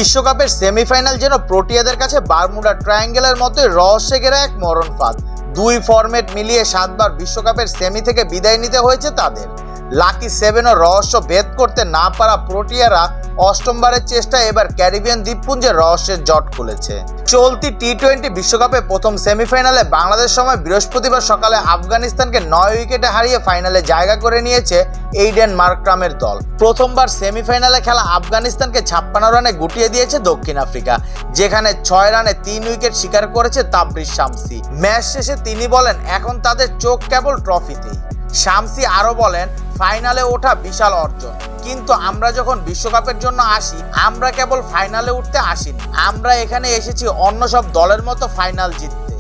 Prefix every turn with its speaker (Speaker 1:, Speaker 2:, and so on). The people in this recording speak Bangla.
Speaker 1: বিশ্বকাপের সেমিফাইনাল যেন প্রোটিয়াদের কাছে বারমুডা ট্রায়াঙ্গেলের মতোই রহস্যে ঘেরা এক মরণ ফাঁদ। দুই ফরম্যাট মিলিয়ে 7 বার বিশ্বকাপের সেমি থেকে বিদায় নিতে হয়েছে তাদের। লাকি সেভেনও রহস্য ভেদ করতে না পারা প্রোটিয়ারা অষ্টমবারের চেষ্টায় এবার ক্যারিবিয়ান দ্বীপপুঞ্জের রহস্যের জট খুলেছে। চলতি টি-20 বিশ্বকাপে প্রথম সেমিফাইনালে বাংলাদেশ সময় বৃহস্পতিবার সকালে আফগানিস্তানকে 9 উইকেটে হারিয়ে ফাইনালে জায়গা করে নিয়েছে এইডেন মার্করামের দল। প্রথমবার সেমিফাইনালে খেলা আফগানিস্তানকে 56 রানে গুটিয়ে দিয়েছে দক্ষিণ আফ্রিকা, যেখানে 6 রানে 3 উইকেট শিকার করেছে তাবরিজ শামসি। ম্যাচ শেষে তিনি বলেন, এখন তাদের চোখ কেবল ট্রফিতেই। শামসি আরও বলেন, ফাইনালে ওঠা বিশাল অর্জন, কিন্তু আমরা যখন বিশ্বকাপের জন্য আসি, আমরা কেবল ফাইনালে উঠতে আসিনি, আমরা এখানে এসেছি অন্য সব দলের মতো ফাইনাল জিততে।